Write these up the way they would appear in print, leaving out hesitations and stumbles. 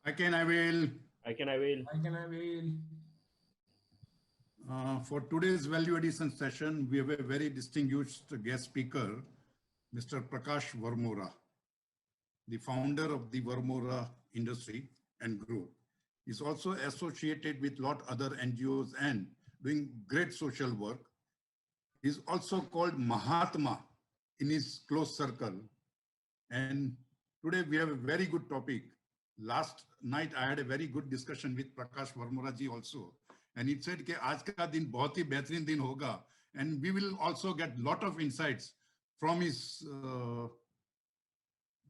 I can, I will. I can, I will. I can, I will. For today's value addition session, we have a very distinguished guest speaker, Mr. Prakash Varmora, the founder of the Varmora Industry and Group. He's also associated with a lot other NGOs and doing great social work. He's also called Mahatma in his close circle. And today we have a very good topic. Last night I had a very good discussion with Prakash Varmora ji also. And he said कि आज का दिन बहुत ही बेहतरीन दिन होगा. And we will also get lot of insights from his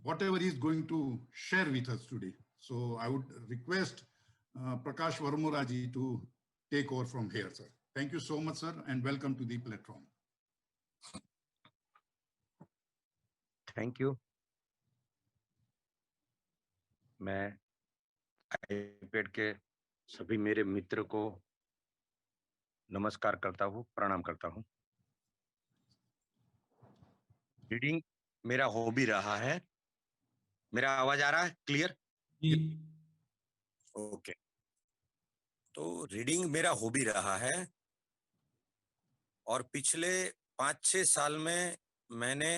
whatever he's going to share with us today. So I would request Prakash Varmora ji to take over from here, sir. Thank you so much, sir, and welcome to the platform. Thank you. मैं iPad के सभी मेरे मित्र को नमस्कार करता हूँ, प्रणाम करता हूँ। रीडिंग मेरा हॉबी रहा है। मेरा आवाज आ रहा है क्लियर? ओके। तो रीडिंग मेरा हॉबी रहा है और पिछले 5-6 साल में मैंने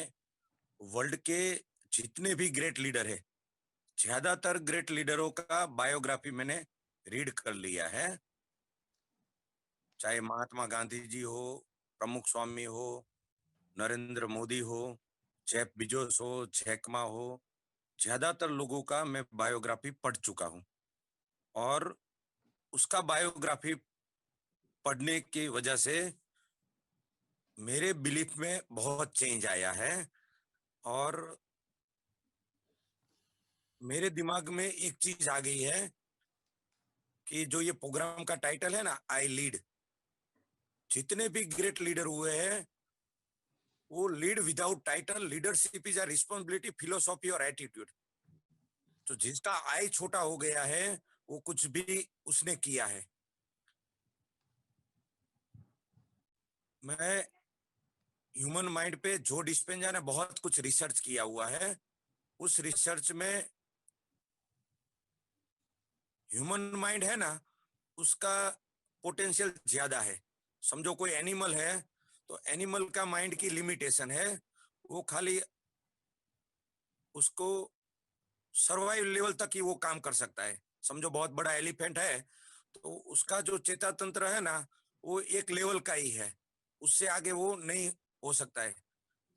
वर्ल्ड के जितने भी ग्रेट लीडर है, ज्यादातर ग्रेट लीडरों का बायोग्राफी मैंने रीड कर लिया है। चाहे महात्मा गांधी जी हो, प्रमुख स्वामी हो, नरेंद्र मोदी हो, जेफ बेजोस हो, जैक मा हो, ज्यादातर लोगों का मैं बायोग्राफी पढ़ चुका हूं और उसका बायोग्राफी पढ़ने की वजह से मेरे बिलीफ में बहुत चेंज आया है और मेरे दिमाग में एक चीज आ गई है कि जो ये प्रोग्राम का टाइटल है ना, आई लीड, जितने भी ग्रेट लीडर हुए हैं वो lead without title, leadership is a responsibility, philosophy और एटीट्यूड। तो जिसका आई छोटा हो गया है वो कुछ भी उसने किया है। मैं ह्यूमन माइंड पे जो डिस्पेंजा ने बहुत कुछ रिसर्च किया हुआ है, उस रिसर्च में ह्यूमन माइंड है ना, उसका पोटेंशियल ज्यादा है। समझो कोई एनिमल है तो एनिमल का माइंड की लिमिटेशन है, वो खाली उसको सर्वाइव लेवल तक ही वो काम कर सकता है। समझो बहुत बड़ा एलिफेंट है तो उसका जो चेता तंत्र है ना वो एक लेवल का ही है, उससे आगे वो नहीं हो सकता है।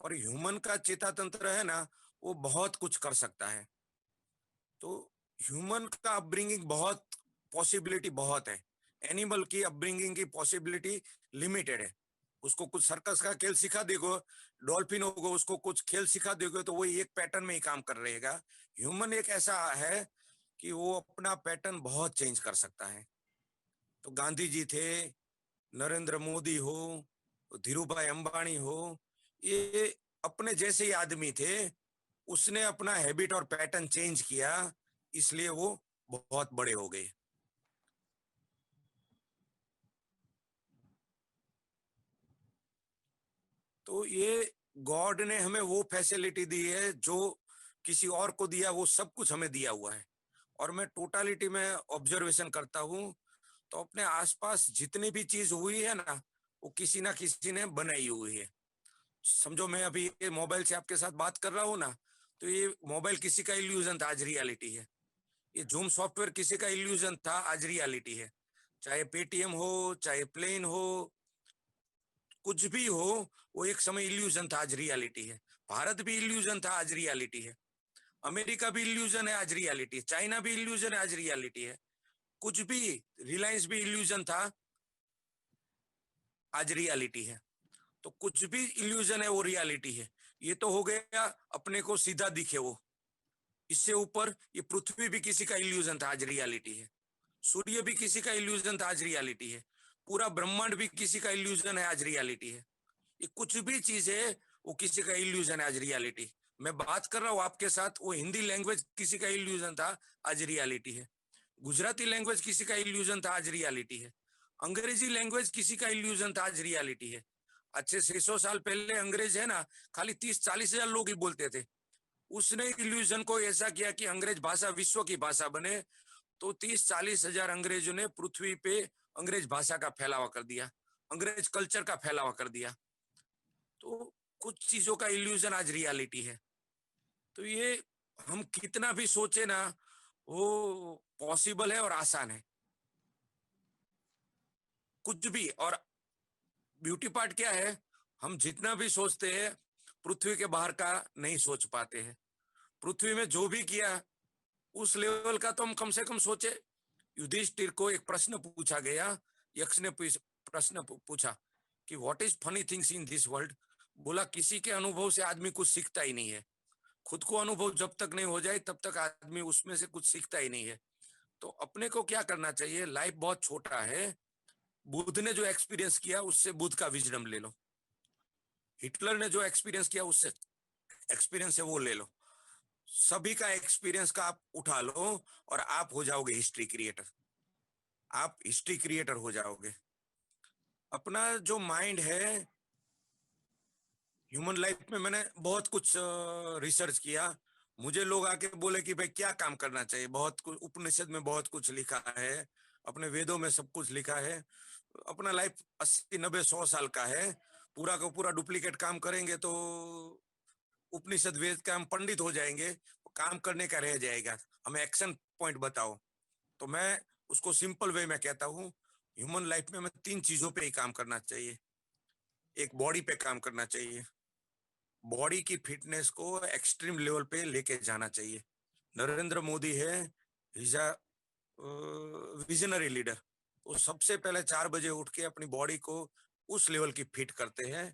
और ह्यूमन का चेता तंत्र है ना वो बहुत कुछ कर सकता है। तो ह्यूमन का अपब्रिंगिंग बहुत पॉसिबिलिटी बहुत है, एनिमल की अपब्रिंगिंग की पॉसिबिलिटी लिमिटेड है। उसको कुछ सर्कस का खेल सिखा देगो, डॉल्फिन होगा, उसको कुछ खेल सिखा देगो तो वो एक पैटर्न में ही काम कर रहेगा। ह्यूमन एक ऐसा है कि वो अपना पैटर्न बहुत चेंज कर सकता है। तो गांधी जी थे, नरेंद्र मोदी हो, धीरूभाई अंबानी हो, ये अपने जैसे ही आदमी थे। उसने अपना हैबिट और पैटर्न चेंज किया, इसलिए वो बहुत बड़े हो गए। तो ये गॉड ने हमें वो फैसिलिटी दी है जो किसी और को दिया, वो सब कुछ हमें दिया हुआ है। और मैं टोटालिटी में ऑब्जर्वेशन करता हूँ तो अपने आसपास जितनी भी चीज हुई है ना वो किसी ना किसी ने बनाई हुई है। समझो मैं अभी ये मोबाइल से आपके साथ बात कर रहा हूँ ना, तो ये मोबाइल किसी का इल्यूजन था, आज रियलिटी है। ये जूम सॉफ्टवेयर किसी का इल्यूजन था, आज रियलिटी है। चाहे पेटीएम हो, चाहे प्लेन हो, कुछ भी हो, वो एक समय इल्यूजन था, आज रियलिटी है। भारत भी इल्यूजन था, आज रियलिटी है। अमेरिका भी इल्यूजन है, आज रियलिटी है। चाइना भी इल्यूजन है, आज रियलिटी है। कुछ भी, रिलायंस भी इल्यूजन था, आज रियलिटी है। तो कुछ भी इल्यूजन है वो रियलिटी है। ये तो हो गया अपने को सीधा दिखे वो। इससे ऊपर ये पृथ्वी भी किसी का इल्यूजन था, आज रियलिटी है। सूर्य भी किसी का इल्यूजन था, आज रियलिटी है। पूरा ब्रह्मांड भी किसी का इल्यूजन है, आज रियलिटी है। ये कुछ भी चीज है वो किसी का इल्यूजन है, आज रियलिटी। मैं बात कर रहा हूँ आपके साथ, वो हिंदी लैंग्वेज किसी का इल्यूजन था, आज रियलिटी है। गुजराती लैंग्वेज किसी का इल्यूजन था, आज रियलिटी है। अंग्रेजी लैंग्वेज किसी का इल्यूजन था, आज रियलिटी है। अच्छे 600 साल पहले अंग्रेज है ना खाली 30-40 हजार लोग ही बोलते थे। उसने इल्यूजन को ऐसा किया कि अंग्रेज भाषा विश्व की भाषा बने तो 30-40 हजार अंग्रेजों ने पृथ्वी पे अंग्रेज भाषा का फैलावा कर दिया, अंग्रेज कल्चर का फैलावा कर दिया। तो कुछ चीजों का इल्यूजन आज रियलिटी है। तो ये हम कितना भी सोचे ना, वो पॉसिबल है और आसान है कुछ भी। और ब्यूटी पार्ट क्या है, हम जितना भी सोचते हैं पृथ्वी के बाहर का नहीं सोच पाते हैं। पृथ्वी में जो भी किया उस लेवल का तो हम कम से कम सोचे। युधिष्ठिर को एक प्रश्न पूछा गया, यक्ष ने प्रश्न पूछा कि what is funny things in this world. बोला किसी के अनुभव से आदमी कुछ सीखता ही नहीं है। खुद को अनुभव जब तक नहीं हो जाए तब तक आदमी उसमें से कुछ सीखता ही नहीं है। तो अपने को क्या करना चाहिए, लाइफ बहुत छोटा है। बुद्ध ने जो एक्सपीरियंस किया उससे बुद्ध का विजडम ले लो, हिटलर ने जो एक्सपीरियंस किया उससे एक्सपीरियंस है वो ले लो। सभी का एक्सपीरियंस का आप उठा लो और आप हो जाओगे हिस्ट्री क्रिएटर। आप हिस्ट्री क्रिएटर हो जाओगे। अपना जो माइंड है, ह्यूमन लाइफ में मैंने बहुत कुछ रिसर्च किया। मुझे लोग आके बोले कि भाई क्या काम करना चाहिए, बहुत कुछ उपनिषद में बहुत कुछ लिखा है, अपने वेदों में सब कुछ लिखा है। अपना लाइफ 80-90-100 साल का है, पूरा का पूरा डुप्लीकेट काम करेंगे तो उपनिषद वेद का हम पंडित हो जाएंगे, काम करने का रह जाएगा। हमें एक्शन पॉइंट बताओ। तो मैं उसको सिंपल वे में कहता हूँ, ह्यूमन लाइफ में हमें 3 चीजों पे ही काम करना चाहिए। एक, बॉडी पे काम करना चाहिए, बॉडी की फिटनेस को एक्सट्रीम लेवल पे लेके जाना चाहिए। नरेंद्र मोदी है, इज अ विजनरी लीडर। वो सबसे पहले 4 बजे उठ के अपनी बॉडी को उस लेवल की फिट करते हैं,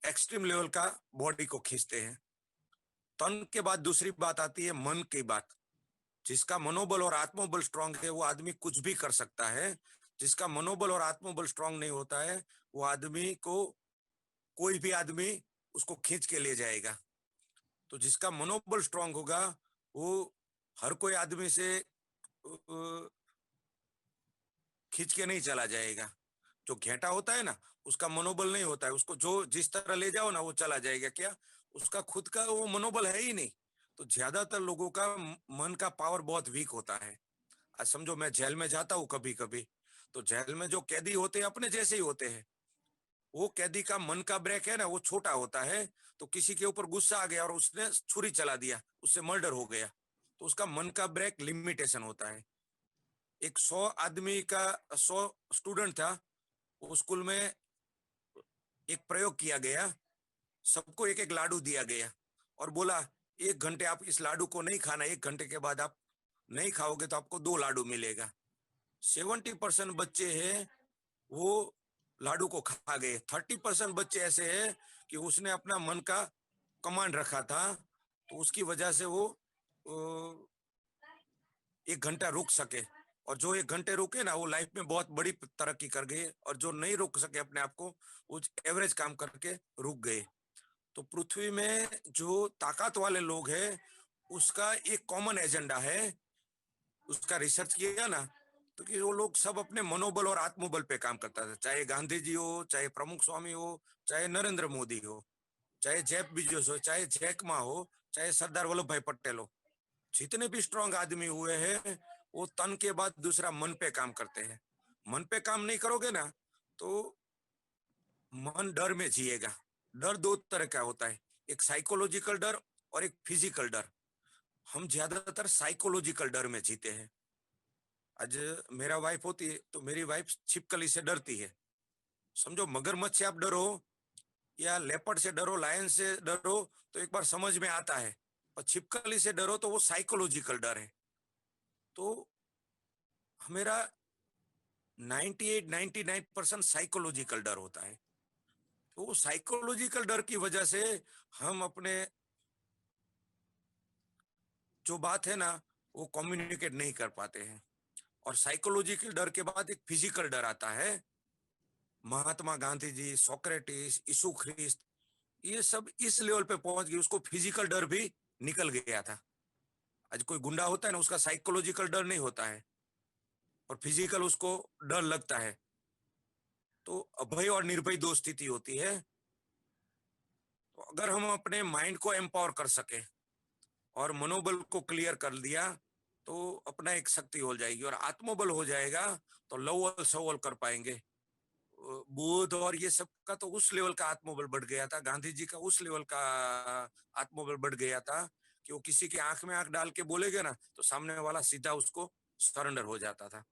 एक्सट्रीम लेवल का बॉडी को खींचते हैं। तन के बाद दूसरी बात आती है मन की बात। जिसका मनोबल और आत्मबल स्ट्रांग है वो आदमी कुछ भी कर सकता है। जिसका मनोबल और आत्मबल स्ट्रांग नहीं होता है वो आदमी को कोई भी आदमी उसको खींच के ले जाएगा। तो जिसका मनोबल स्ट्रांग होगा वो हर कोई आदमी से खींच के नहीं चला जाएगा। जो घेटा होता है ना, उसका मनोबल नहीं होता है, उसको जो जिस तरह ले जाओ ना वो चला जाएगा। क्या उसका खुद का वो मनोबल है ही नहीं। तो ज्यादातर लोगों का मन का पावर बहुत वीक होता है। आज समझो मैं जेल में जाता हूँ कभी कभी, तो जेल में जो कैदी होते हैं अपने जैसे ही होते हैं। वो कैदी का मन का ब्रेक है ना वो छोटा होता है। तो किसी के ऊपर गुस्सा आ गया और उसने छुरी चला दिया, उससे मर्डर हो गया, तो उसका मन का ब्रेक लिमिटेशन होता है। एक 100 आदमी का 100 स्टूडेंट था, वो स्कूल में एक प्रयोग किया गया, सबको एक एक लाडू दिया गया और बोला 1 घंटे आप इस लाडू को नहीं खाना, 1 घंटे के बाद आप नहीं खाओगे तो आपको 2 लाडू मिलेगा। 70% बच्चे हैं वो लाडू को खा गए। 30% बच्चे ऐसे हैं कि उसने अपना मन का कमांड रखा था, तो उसकी वजह से वो 1 घंटा रुक सके। और जो 1 घंटे रुके ना वो लाइफ में बहुत बड़ी तरक्की कर गए, और जो नहीं रुक सके अपने आप को वो एवरेज काम करके रुक गए। तो पृथ्वी में जो ताकत वाले लोग हैं उसका एक कॉमन एजेंडा है। उसका रिसर्च किया ना, तो कि वो लोग सब अपने मनोबल और आत्मबल पे काम करता था। चाहे गांधी जी हो, चाहे प्रमुख स्वामी हो, चाहे नरेंद्र मोदी हो, चाहे जेफ बेजोस हो, चाहे जैक मा हो, चाहे सरदार वल्लभ भाई पटेल हो। जितने भी स्ट्रांग आदमी हुए हैं वो तन के बाद दूसरा मन पे काम करते हैं। मन पे काम नहीं करोगे ना तो मन डर में जिएगा। डर 2 तरह का होता है, एक साइकोलॉजिकल डर और एक फिजिकल डर। हम ज्यादातर साइकोलॉजिकल डर में जीते हैं। आज मेरा वाइफ होती है तो मेरी वाइफ छिपकली से डरती है। समझो मगरमच्छ से आप डरो या लेपर्ड से डरो, लायन से डरो तो एक बार समझ में आता है, और छिपकली से डरो तो वो साइकोलॉजिकल डर है। तो मेरा 98-99% साइकोलॉजिकल डर होता है। तो वो साइकोलॉजिकल डर की वजह से हम अपने जो बात है ना वो कम्युनिकेट नहीं कर पाते हैं। और साइकोलॉजिकल डर के बाद एक फिजिकल डर आता है। महात्मा गांधी जी, सोक्रेटिस, यीशु ख्रिस्त, ये सब इस लेवल पे पहुंच गए, उसको फिजिकल डर भी निकल गया था। आज कोई गुंडा होता है ना, उसका साइकोलॉजिकल डर नहीं होता है और फिजिकल उसको डर लगता है। तो अभय और निर्भय 2 स्थिति होती है। तो अगर हम अपने माइंड को एम्पावर कर सके और मनोबल को क्लियर कर दिया तो अपना एक शक्ति हो जाएगी, और आत्मबल हो जाएगा तो लवल सवल कर पाएंगे। बुद्ध और ये सब का तो उस लेवल का आत्मबल बढ़ गया था, गांधी जी का उस लेवल का आत्मबल बढ़ गया था कि वो किसी की आंख में आंख डाल के बोलेगे ना तो सामने वाला सीधा उसको सरेंडर हो जाता था।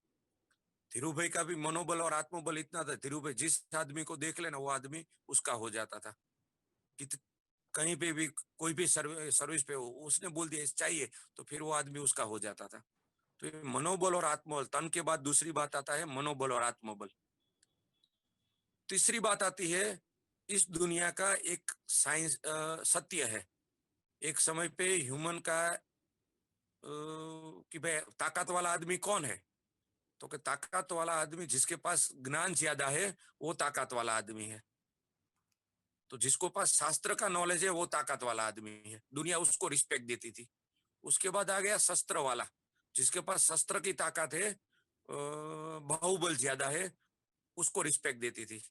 धीरू भाई का भी मनोबल और आत्मबल इतना था, धीरू भाई जिस आदमी को देख लेना वो आदमी उसका हो जाता था। कि कहीं पे भी कोई भी सर्विस पे हो, उसने बोल दिया चाहिए तो फिर वो आदमी उसका हो जाता था। तो ये मनोबल और आत्मबल, तन के बाद दूसरी बात आता है मनोबल और आत्मबल। तीसरी बात आती है, इस दुनिया का एक साइंस सत्य है। एक समय पे ह्यूमन का कि भाई ताकत वाला आदमी कौन है, तो कि ताकत वाला आदमी जिसके पास ज्ञान ज्यादा है वो ताकत वाला आदमी है। तो जिसको पास शास्त्र का नॉलेज है वो ताकत वाला आदमी है, दुनिया उसको रिस्पेक्ट देती थी। उसके बाद आ गया शस्त्र वाला, जिसके पास शस्त्र की ताकत है, बाहुबल ज्यादा है, उसको रिस्पेक्ट देती थी।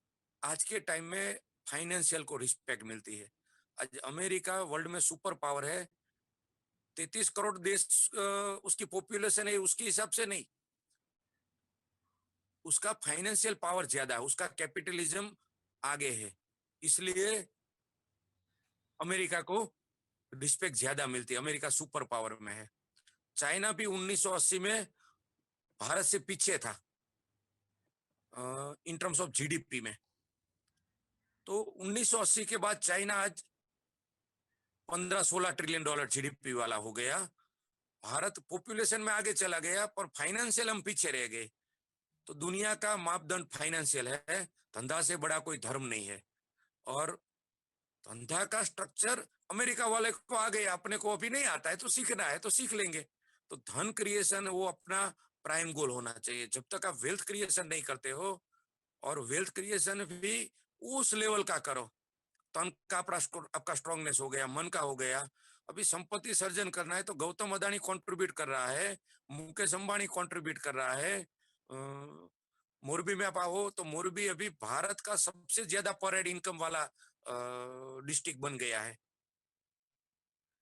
आज के टाइम में फाइनेंशियल को रिस्पेक्ट मिलती है। आज अमेरिका वर्ल्ड में सुपर पावर है, 33 करोड़ देश उसकी पॉपुलेशन है, उसके हिसाब से नहीं, उसका फाइनेंशियल पावर ज्यादा है, उसका कैपिटलिज्म आगे है, इसलिए अमेरिका को रिस्पेक्ट ज्यादा मिलती है, अमेरिका सुपर पावर में है। चाइना भी 1980 में भारत से पीछे था इन टर्म्स ऑफ जीडीपी में। तो 1980 के बाद चाइना आज 15-16 ट्रिलियन डॉलर जीडीपी वाला हो गया। भारत पॉपुलेशन में आगे चला गया पर फाइनेंशियल हम पीछे रह गए। तो दुनिया का मापदंड फाइनेंशियल है, धंधा से बड़ा कोई धर्म नहीं है। और धंधा का स्ट्रक्चर अमेरिका वाले को आ गया, अपने को अभी नहीं आता है तो सीखना है तो सीख लेंगे। तो धन क्रिएशन वो अपना प्राइम गोल होना चाहिए। जब तक आप वेल्थ क्रिएशन नहीं करते हो, और वेल्थ क्रिएशन भी उस लेवल का करो, तन का आपका स्ट्रांगनेस हो गया, मन का हो गया। अभी संपत्ति सर्जन करना है तो गौतम अदानी कंट्रीब्यूट कर रहा है, मुकेश अंबानी कंट्रीब्यूट कर रहा है। मोरबी में आप आओ तो मोरबी अभी भारत का सबसे ज्यादा पर हेड इनकम वाला डिस्ट्रिक्ट बन गया है।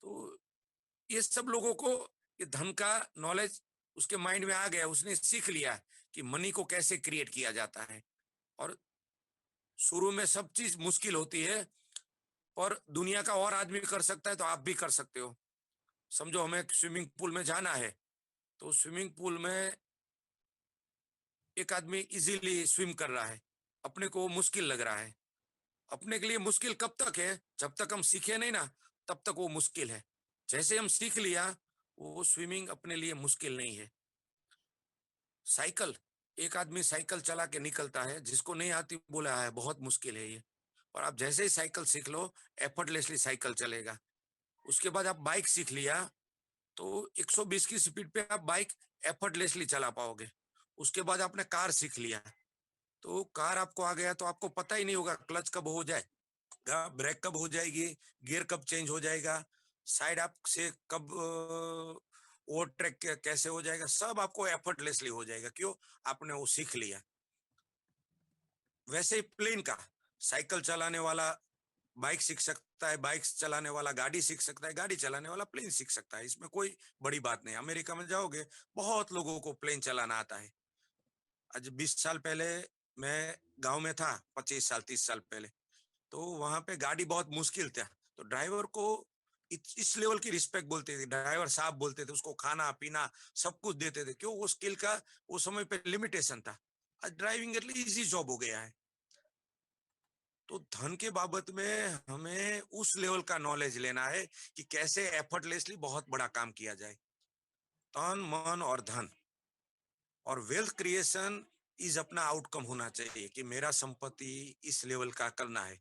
तो ये सब लोगों को ये धन का नॉलेज उसके माइंड में आ गया, उसने सीख लिया कि मनी को कैसे क्रिएट किया जाता है। और शुरू में सब चीज मुश्किल होती है, पर दुनिया का और आदमी कर सकता है तो आप भी कर सकते हो। समझो हमें स्विमिंग पूल में जाना है, तो स्विमिंग पूल में एक आदमी इजीली स्विम कर रहा है, अपने को मुश्किल लग रहा है। अपने के लिए मुश्किल कब तक है, जब तक हम सीखे नहीं ना तब तक वो मुश्किल है। जैसे हम सीख लिया वो स्विमिंग अपने लिए मुश्किल नहीं है। साइकिल, एक आदमी साइकिल चला के निकलता है, जिसको नहीं आती बोला है बहुत मुश्किल है ये, और आप जैसे ही साइकिल सीख लो एफर्टलेसली साइकिल चलेगा। उसके बाद आप बाइक सीख लिया तो 120 की स्पीड पे आप बाइक एफर्टलेसली चला पाओगे। उसके बाद आपने कार सीख लिया तो कार आपको आ गया तो आपको पता ही नहीं होगा क्लच कब हो जाएगा, ब्रेक कब हो जाएगी, गियर कब चेंज हो जाएगा, साइड आप से कब ओवरटेक कैसे हो जाएगा, सब आपको एफर्टलेसली हो जाएगा। क्यों? आपने वो सीख लिया। वैसे ही प्लेन का, साइकिल चलाने वाला बाइक सीख सकता है, बाइक चलाने वाला गाड़ी सीख सकता है, गाड़ी चलाने वाला प्लेन सीख सकता है, इसमें कोई बड़ी बात नहीं। अमेरिका में जाओगे बहुत लोगों को प्लेन चलाना आता है। आज 20 साल पहले मैं गांव में था, 25 साल 30 साल पहले, तो वहां पे गाड़ी बहुत मुश्किल था। तो ड्राइवर को इस लेवल की रिस्पेक्ट बोलते थे, ड्राइवर साहब बोलते थे, उसको खाना पीना सब कुछ देते थे। क्यों? वो स्किल का वो समय पे लिमिटेशन था। आज ड्राइविंग इजी जॉब हो गया है। तो धन के बाबत में हमें उस लेवल का नॉलेज लेना है कि कैसे एफर्टलेसली बहुत बड़ा काम किया जाए। तन मन और धन और वेल्थ क्रिएशन इज अपना आउटकम होना चाहिए कि मेरा संपत्ति इस लेवल का करना है।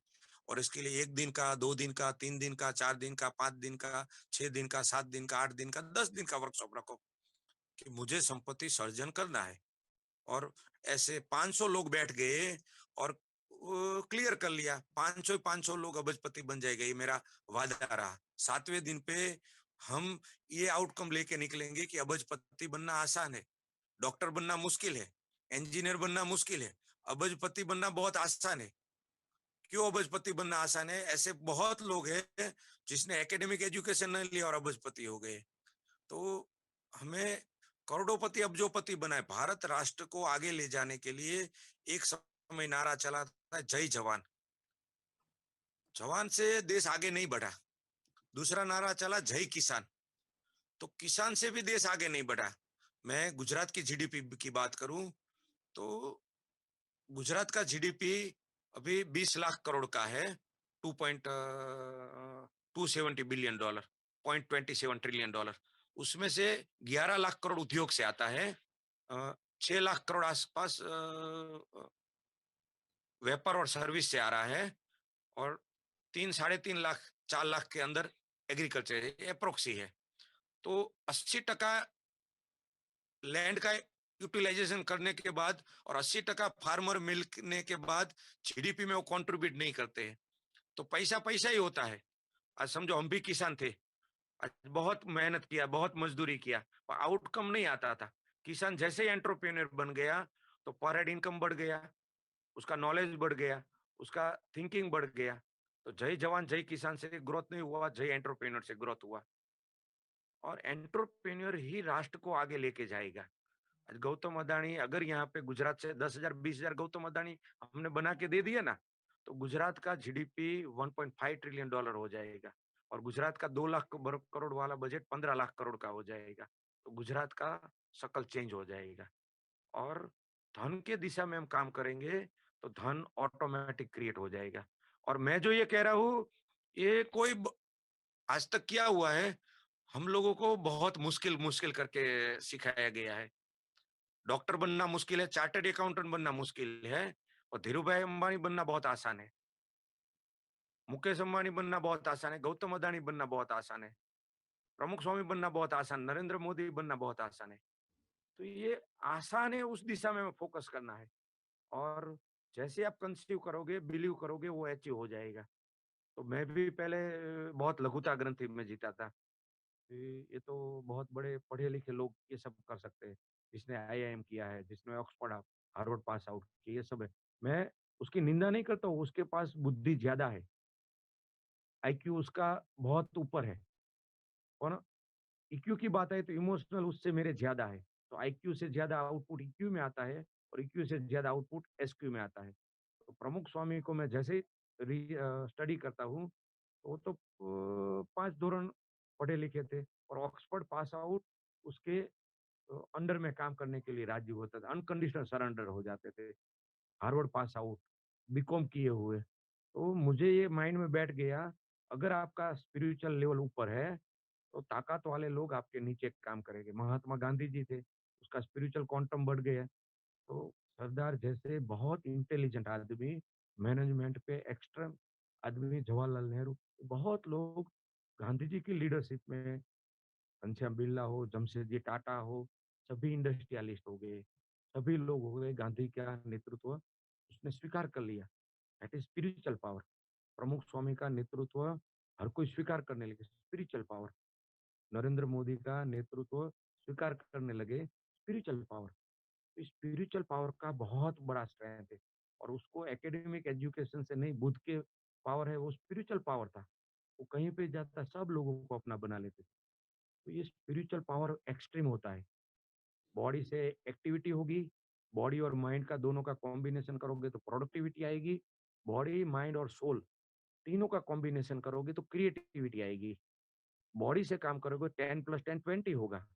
और इसके लिए 1 दिन का, 2 दिन का, 3 दिन का, 4 दिन का, 5 दिन का, 6 दिन का, 7 दिन का, 8 दिन का, 10 दिन का वर्कशॉप रखो कि मुझे संपत्ति सर्जन करना है। और ऐसे 500 लोग बैठ गए और क्लियर कर लिया, 500 लोग अबजपति बन जाएगा, ये मेरा वादा रहा। 7वें दिन पे हम ये आउटकम लेके निकलेंगे कि अबजपति बनना आसान है, डॉक्टर बनना मुश्किल है, इंजीनियर बनना मुश्किल है, अबजपति बनना बहुत आसान है। क्यों अबजपति बनना आसान है? ऐसे बहुत लोग हैं जिसने एकेडमिक एजुकेशन नहीं लिया और अबजपति हो गए। तो हमें करोड़ोपति अब्जोपति बनाए। भारत राष्ट्र को आगे ले जाने के लिए एक समय नारा चला था, जय जवान। जवान से देश आगे नहीं बढ़ा। दूसरा नारा चला, जय किसान। तो किसान से भी देश आगे नहीं बढ़ा। मैं गुजरात की जीडीपी की बात करूं तो गुजरात का जीडीपी अभी 20 लाख करोड़ का है, 2.270 बिलियन डॉलर, $0.27 ट्रिलियन। उसमें से 11 लाख करोड़ उद्योग से आता है, 6 लाख करोड़ आसपास व्यापार और सर्विस से आ रहा है, और 3-3.5 लाख 4 लाख के अंदर एग्रीकल्चर अप्रोक्सी है। तो 80% लैंड का यूटिलाइजेशन करने के बाद और 80% फार्मर मिलने के बाद जीडीपी में वो कंट्रीब्यूट नहीं करते हैं। तो पैसा पैसा ही होता है। आज समझो हम भी किसान थे, आज बहुत मेहनत किया, बहुत मजदूरी किया, पर आउटकम नहीं आता था। किसान जैसे ही एंटरप्रेन्योर बन गया तो पर हेड इनकम बढ़ गया, उसका नॉलेज बढ़ गया, उसका थिंकिंग बढ़ गया। तो जय जवान जय किसान से ग्रोथ नहीं हुआ, जय एंटरप्रेन्योर से ग्रोथ हुआ। और एंटरप्रेन्योर ही राष्ट्र को आगे लेके जाएगा। आज गौतम अदानी अगर यहाँ पे गुजरात से 10,000 20,000 गौतम अदानी हमने बना के दे दिया ना, तो गुजरात का जीडीपी $1.5 ट्रिलियन हो जाएगा, और गुजरात का 2 लाख करोड़ वाला बजट 15 लाख करोड़ का हो जाएगा। तो गुजरात का शक्ल चेंज हो जाएगा। और धन के दिशा में हम काम करेंगे तो धन ऑटोमेटिक क्रिएट हो जाएगा। और मैं जो ये कह रहा हूँ, ये आज तक क्या हुआ है, हम लोगों को बहुत मुश्किल मुश्किल करके सिखाया गया है। डॉक्टर बनना मुश्किल है, चार्टर्ड अकाउंटेंट बनना मुश्किल है, और धीरू भाई अंबानी बनना बहुत आसान है, मुकेश अंबानी बनना बहुत आसान है, गौतम अदानी बनना बहुत आसान है, प्रमुख स्वामी बनना बहुत आसान, नरेंद्र मोदी बनना बहुत आसान है। तो ये आसान है, उस दिशा में फोकस करना है। और जैसे आप कंसीव करोगे, बिलीव करोगे, वो अचीव हो जाएगा। तो मैं भी पहले बहुत लघुता ग्रंथि में जीता था कि ये तो बहुत बड़े पढ़े लिखे लोग ये सब कर सकते हैं, जिसने आईआईएम किया है, जिसने ऑक्सफोर्ड हार्वर्ड पास आउट किया, ये सब है। मैं उसकी निंदा नहीं करता हूँ, उसके पास बुद्धि ज्यादा है, आईक्यू उसका बहुत ऊपर है। और ईक्यू की बात है तो इमोशनल उससे मेरे ज्यादा है। तो आईक्यू से ज्यादा आउटपुट ईक्यू में आता है, और ईक्यू से ज्यादा आउटपुट एसक्यू में आता है। तो प्रमुख स्वामी को मैं जैसे स्टडी करता हूँ, तो वो तो 5 धोरण पढ़े लिखे थे, और ऑक्सफोर्ड पास आउट उसके अंडर में काम करने के लिए राजी होता था, अनकंडीशनल सरेंडर हो जाते थे। हार्वर्ड पास आउट, बीकॉम किए हुए। तो मुझे ये माइंड में बैठ गया, अगर आपका स्पिरिचुअल लेवल ऊपर है तो ताकत वाले लोग आपके नीचे काम करेंगे। महात्मा गांधी जी थे, उसका स्पिरिचुअल क्वांटम बढ़ गया। तो सरदार जैसे बहुत इंटेलिजेंट आदमी, मैनेजमेंट पे एक्स्ट्रा आदमी, जवाहरलाल नेहरू, बहुत लोग गांधी जी की लीडरशिप में, घनश्याम बिरला हो, जमशेदजी टाटा हो, सभी इंडस्ट्रियलिस्ट हो गए, सभी लोग हो गए, गांधी का नेतृत्व उसने स्वीकार कर लिया। That is spiritual power. प्रमुख स्वामी का नेतृत्व हर कोई स्वीकार करने लगे, स्पिरिचुअल पावर। नरेंद्र मोदी का नेतृत्व स्वीकार करने लगे, स्पिरिचुअल पावर। स्पिरिचुअल पावर का बहुत बड़ा स्ट्रेंथ है, और उसको एकेडमिक एजुकेशन से नहीं, बुद्ध के पावर है, वो स्पिरिचुअल पावर था। वो कहीं पे जाता सब लोगों को अपना बना लेते थे। तो ये स्पिरिचुअल पावर एक्सट्रीम होता है। बॉडी से एक्टिविटी होगी, बॉडी और माइंड का दोनों का कॉम्बिनेशन करोगे तो प्रोडक्टिविटी आएगी। बॉडी, माइंड और सोल तीनों का कॉम्बिनेशन करोगे तो क्रिएटिविटी आएगी। बॉडी से काम करोगे 10 + 10 20 होगा।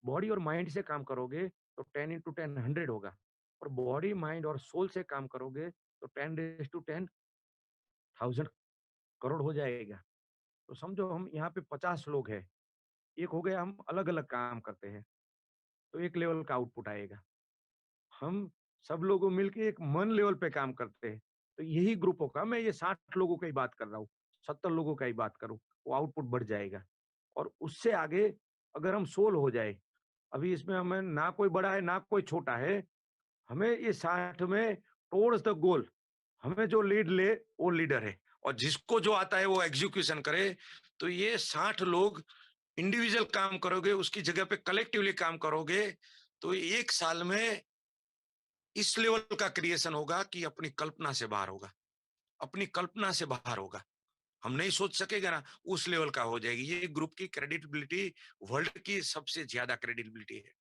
बॉडी और माइंड से काम करोगे तो 10 × 10 100 होगा। और बॉडी, माइंड और सोल से काम करोगे तो 10 × 10 1000 करोड़ हो जाएगा। तो समझो हम यहाँ पे 50 लोग हैं, एक हो गया हम अलग अलग काम करते हैं, तो एक लेवल का आउटपुट आएगा। हम सब लोगों मिलके एक मन लेवल पे काम करते हैं, तो यही ग्रुप होगा। मैं ये 60 लोगों की बात कर रहा हूँ, 70 लोगों का ही बात करूँ, वो आउटपुट बढ़ जाएगा। और उससे आगे अगर हम सोल हो जाए, अभी इसमें हमें ना कोई बड़ा है ना कोई छोटा है, हमें ये 60 में टुवर्ड्स द गोल, हमें जो लीड ले वो लीडर है, और जिसको जो आता है वो एग्जीक्यूशन करे। तो ये 60 लोग इंडिविजुअल काम करोगे, उसकी जगह पे कलेक्टिवली काम करोगे, तो 1 साल में इस लेवल का क्रिएशन होगा कि अपनी कल्पना से बाहर होगा, अपनी कल्पना से बाहर होगा। हम नहीं सोच सकेगा ना, उस लेवल का हो जाएगी। ये ग्रुप की क्रेडिबिलिटी वर्ल्ड की सबसे ज्यादा क्रेडिबिलिटी है।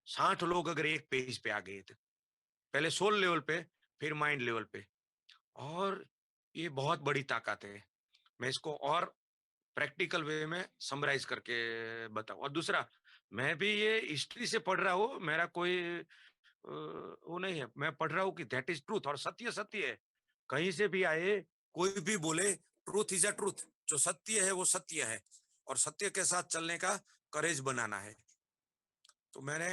60 लोग अगर एक पेज पे आ गए थे, पहले सोल लेवल पे, फिर माइंड लेवल पे, और ये बहुत बड़ी ताकत है। मैं इसको और प्रैक्टिकल वे में समराइज करके बताऊं। और दूसरा, मैं भी ये हिस्ट्री से पढ़ रहा हूँ, मेरा कोई वो नहीं है, मैं पढ़ रहा हूँ कि दैट इज ट्रूथ, और सत्य सत्य है। कहीं से भी आए, कोई भी बोले, ट्रूथ इज अ ट्रूथ, जो सत्य है वो सत्य है, और सत्य के साथ चलने का करेज बनाना है। तो मैंने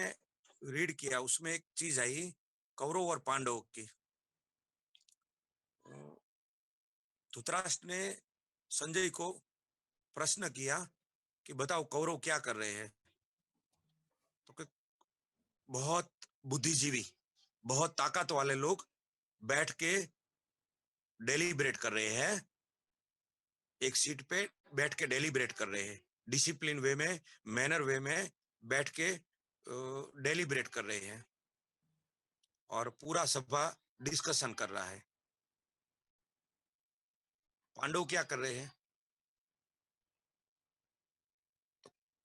रीड किया, उसमें एक चीज आई कौरव और पांडव की। धृतराष्ट्र ने संजय को प्रश्न किया कि बताओ कौरव क्या कर रहे हैं। तो बहुत बुद्धिजीवी, बहुत ताकत वाले लोग बैठ के डेलीब्रेट कर रहे हैं, एक सीट पे बैठ के डेलीब्रेट कर रहे हैं, डिसिप्लिन वे में, मैनर वे में बैठ के डेलीब्रेट कर रहे हैं, और पूरा सभा डिस्कशन कर रहा है। पांडव क्या कर रहे हैं?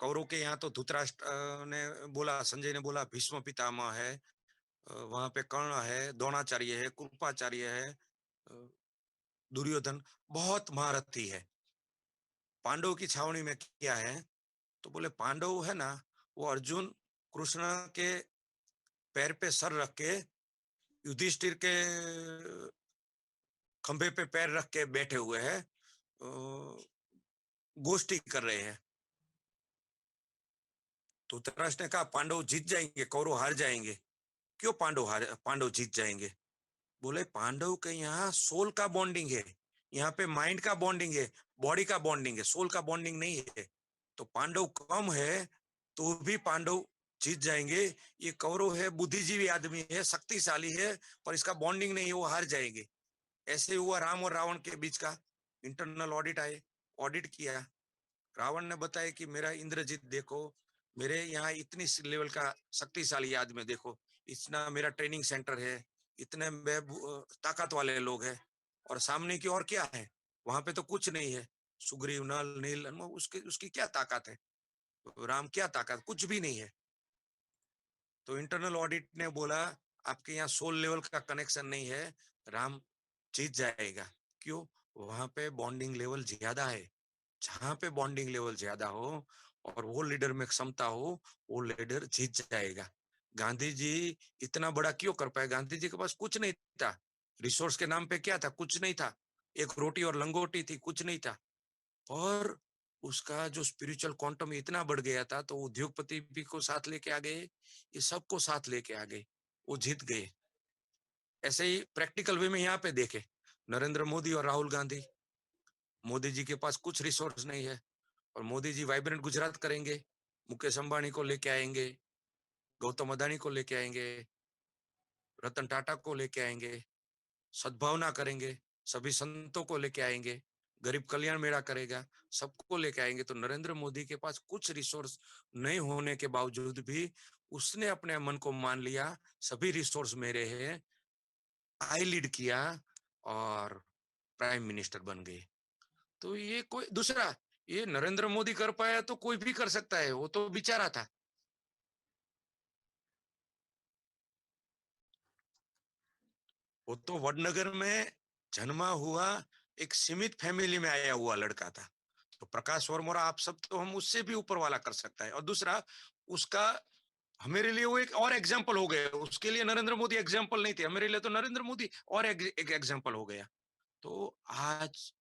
कौरव के यहाँ तो धृतराष्ट्र ने बोला, संजय ने बोला भीष्म पितामह है, वहां पे कर्ण है, द्रोणाचार्य है, कृपाचार्य है, दुर्योधन बहुत महारथी है। पांडव की छावनी में क्या है? तो बोले पांडव है ना, वो अर्जुन कृष्ण के पैर पे सर रख के, युधिष्ठिर के खंभे पे पैर रख के बैठे हुए हैं, गोष्ठी कर रहे हैं। तो धृतराष्ट्र ने कहा पांडव जीत जाएंगे, कौरव हार जाएंगे। क्यों पांडव जीत जाएंगे? बोले पांडव के यहाँ सोल का बॉन्डिंग है, यहाँ पे माइंड का बॉन्डिंग है, बॉडी का बॉन्डिंग है, सोल का बॉन्डिंग नहीं है। तो पांडव कम है तो भी पांडव जीत जाएंगे। ये कौरव है, बुद्धिजीवी आदमी है, शक्तिशाली है, पर इसका बॉन्डिंग नहीं है, वो हार जाएंगे। ऐसे हुआ राम और रावण के बीच का। इंटरनल ऑडिट आए, ऑडिट किया, रावण ने बताया कि मेरा इंद्रजीत देखो, मेरे यहाँ इतनी लेवल का शक्तिशाली आदमी देखो, इतना मेरा ट्रेनिंग सेंटर है, इतने ताकत वाले लोग हैं, और सामने की और क्या है? वहां पे तो कुछ नहीं है, सुग्रीव, नल, नील, उसके उसकी क्या ताकत है? राम क्या ताकत? कुछ भी नहीं है। तो इंटरनल ऑडिट ने बोला आपके यहाँ सोल लेवल का कनेक्शन नहीं है, राम जीत जाएगा। क्यों? वहां पे बॉन्डिंग लेवल ज्यादा है। जहां पे बॉन्डिंग लेवल ज्यादा हो और वो लीडर में क्षमता हो, वो लीडर जीत जाएगा। गांधी जी इतना बड़ा क्यों कर पाए? गांधी जी के पास कुछ नहीं था, रिसोर्स के नाम पे क्या था? कुछ नहीं था, एक रोटी और लंगोटी थी, कुछ नहीं था। और उसका जो स्पिरिचुअल क्वांटम इतना बढ़ गया था, तो उद्योगपति भी को साथ लेके आ गए, ये सबको साथ लेके आ गए, वो जीत गए। ऐसे ही प्रैक्टिकल वे में यहाँ पे देखे, नरेंद्र मोदी और राहुल गांधी। मोदी जी के पास कुछ रिसोर्स नहीं है, और मोदी जी वाइब्रेंट गुजरात करेंगे, मुकेश अंबानी को लेके आएंगे, गौतम अदानी को लेके आएंगे, रतन टाटा को लेके आएंगे, सद्भावना करेंगे, सभी संतों को लेके आएंगे, गरीब कल्याण मेला करेगा, सबको लेके आएंगे। तो नरेंद्र मोदी के पास कुछ रिसोर्स नहीं होने के बावजूद भी उसने अपने मन को मान लिया, सभी रिसोर्स मेरे हैं, आई लीड किया, और प्राइम मिनिस्टर बन गए। तो ये कोई दूसरा, ये नरेंद्र मोदी कर पाया तो कोई भी कर सकता है, वो तो बेचारा था। वो तो वडनगर में जन्मा हुआ, एक सीमित फैमिली में आया हुआ लड़का था। तो प्रकाश वर्मोरा आप सब तो हम उससे भी ऊपर वाला कर सकता है। और दूसरा, उसका हमारे लिए वो एक और एग्जाम्पल हो गया, उसके लिए नरेंद्र मोदी एग्जाम्पल नहीं थे, हमारे लिए तो नरेंद्र मोदी और एक एग्जाम्पल हो गया। तो आज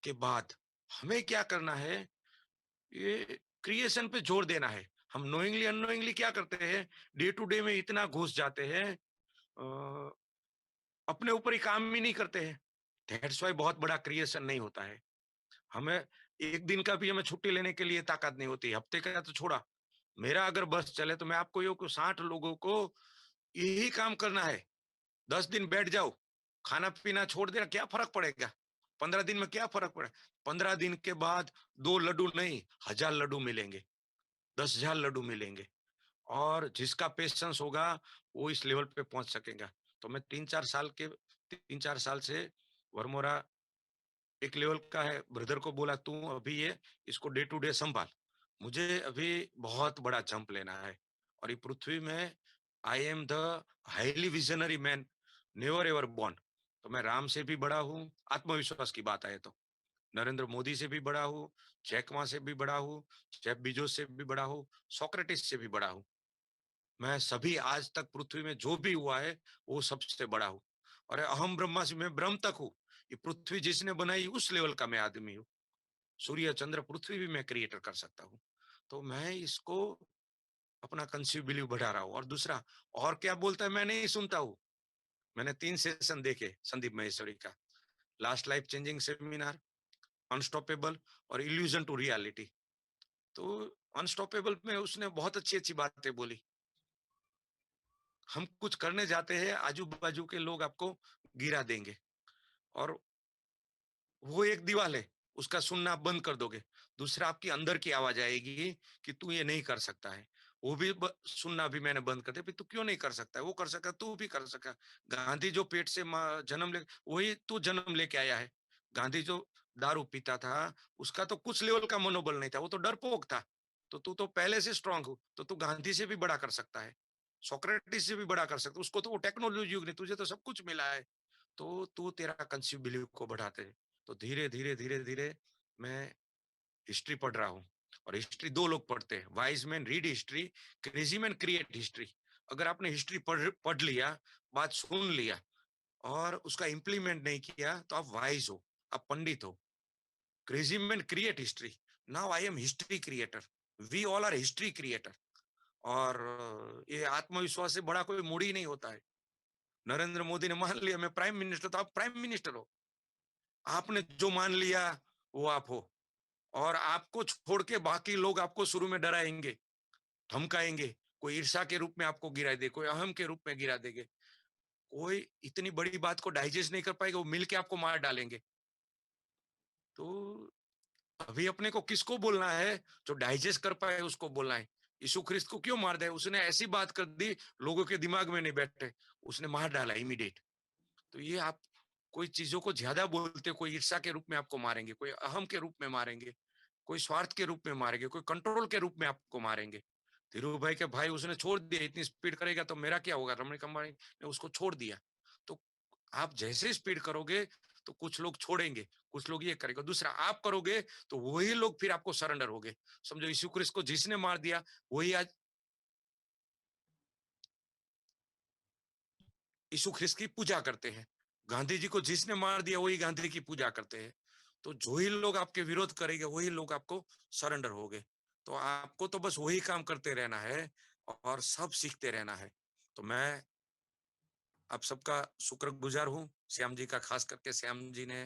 के बाद हमें क्या करना है? ये क्रिएशन पे जोर देना है। हम नोइंगली अननोइंगली क्या करते हैं, डे टू डे में इतना घुस जाते हैं, अपने ऊपर ही काम ही नहीं करते हैं। दैट्स व्हाई बहुत बड़ा क्रिएशन नहीं होता है। हमें एक दिन का भी हमें छुट्टी लेने के लिए ताकत नहीं होती, हफ्ते का तो छोड़ा। मेरा अगर बस चले तो मैं आपको ये 60 लोगों को यही काम करना है। 10 दिन बैठ जाओ, खाना पीना छोड़ देना, क्या फर्क पड़ेगा? 15 दिन में क्या फर्क पड़े? 15 दिन के बाद 2 लड्डू नहीं, 1000 लड्डू मिलेंगे, 10,000 लड्डू मिलेंगे। और जिसका पेशेंस होगा वो इस लेवल पे पहुंच सकेगा। तो मैं 3-4 साल से वर्मोरा एक लेवल का है, ब्रदर को बोला तू अभी ये इसको डे टू डे संभाल, मुझे अभी बहुत बड़ा जंप लेना है और ये पृथ्वी में I am the highly visionary man never ever born. तो मैं राम से भी बड़ा हूँ, आत्मविश्वास की बात आए तो नरेंद्र मोदी से भी बड़ा हूँ, जैक मा से भी बड़ा हूँ, जेफ बेजोस से भी बड़ा हूँ, सोक्रेटिस से भी बड़ा हूँ। मैं सभी आज तक पृथ्वी में जो भी हुआ है वो सबसे बड़ा हूँ। और अहम ब्रह्मास्मि, मैं ब्रह्म तक हूँ। ये पृथ्वी जिसने बनाई उस लेवल का मैं आदमी हूँ। सूर्य चंद्र पृथ्वी भी मैं क्रिएटर कर सकता हूँ। तो मैं इसको अपना कंसीव बिलीव बढ़ा रहा हूँ। और दूसरा, और क्या बोलता है मैं नहीं सुनता हूँ। मैंने 3 सेशन देखे संदीप महेश्वरी का, last life changing seminar, unstoppable और इल्यूजन टू रियलिटी। तो अनस्टॉपेबल में उसने बहुत अच्छी अच्छी बातें बोली। हम कुछ करने जाते हैं, आजू बाजू के लोग आपको गिरा देंगे और वो एक दीवार है, उसका सुनना आप बंद कर दोगे। दूसरा, आपकी अंदर की आवाज आएगी कि तू ये नहीं कर सकता है, वो भी सुनना भी मैंने बंद कर दिया। तू क्यों नहीं कर सकता है, वो कर सकता, तू भी कर सकता। गांधी जो पेट से जन्म ले, वही तू जन्म लेके आया है। गांधी जो दारू पीता था, उसका तो कुछ लेवल का मनोबल नहीं था, वो तो डरपोक था। तो तू तो पहले से स्ट्रांग हो, तो तू गांधी से भी बड़ा कर सकता है, सोक्रेटिस से भी बड़ा कर सकता है। उसको तो वो टेक्नोलॉजी युग नहीं, तुझे तो सब कुछ मिला है। तो तू तेरा कंसीव बिलीव को बढ़ाते। तो धीरे धीरे धीरे धीरे मैं हिस्ट्री पढ़ रहा हूँ। और हिस्ट्री 2 लोग पढ़ते हैं, wise man read history, crazy man create history. अगर आपने हिस्ट्री पढ़ लिया, बात सुन लिया और उसका इंप्लीमेंट नहीं किया, तो आप वाइज हो, आप पंडित हो। Crazy man create history, now I am history creator, we all are history creator. और ये आत्मविश्वास से बड़ा कोई मूड ही नहीं होता है। नरेंद्र मोदी ने मान लिया मैं प्राइम मिनिस्टर, तो आप प्राइम मिनिस्टर हो। आपने जो मान लिया वो आप हो। और आपको छोड़ के बाकी लोग आपको शुरू में डराएंगे, धमकाएंगे, कोई ईर्षा के रूप में आपको गिरा दे, कोई अहम के रूप में गिरा देंगे, कोई इतनी बड़ी बात को डाइजेस्ट नहीं कर पाएगा, वो मिलके आपको मार डालेंगे। तो अभी अपने को किसको बोलना है, जो डाइजेस्ट कर पाए उसको बोलना है। यीशु ख्रिस्त को क्यों मार दिया, उसने ऐसी बात कर दी, लोगों के दिमाग में नहीं बैठे, उसने मार डाला इमीडिएट। तो ये आप कोई चीजों को ज्यादा बोलते, कोई ईर्षा के रूप में आपको मारेंगे, कोई अहम के रूप में मारेंगे, कोई स्वार्थ के रूप में मारेंगे, कोई कंट्रोल के रूप में आपको मारेंगे। धीरू भाई के भाई उसने छोड़ दिया, इतनी स्पीड करेगा तो मेरा क्या होगा, रमणीक अंबानी ने उसको छोड़ दिया। तो आप जैसे स्पीड करोगे तो कुछ लोग छोड़ेंगे, कुछ लोग ये करेंगे। दूसरा, आप करोगे तो वही लोग फिर आपको सरेंडर होंगे। समझो यीशु क्रिस्त को जिसने मार दिया वही आज यीशु ख्रिस्त की पूजा करते हैं। गांधी जी को जिसने मार दिया वही गांधी की पूजा करते हैं। तो जो ही लोग आपके विरोध करेंगे वही लोग आपको सरेंडर होंगे। तो आपको तो बस वही काम करते रहना है और सब सीखते रहना है। तो मैं आप सबका शुक्रगुजार हूँ, श्याम जी का, खास करके श्याम जी ने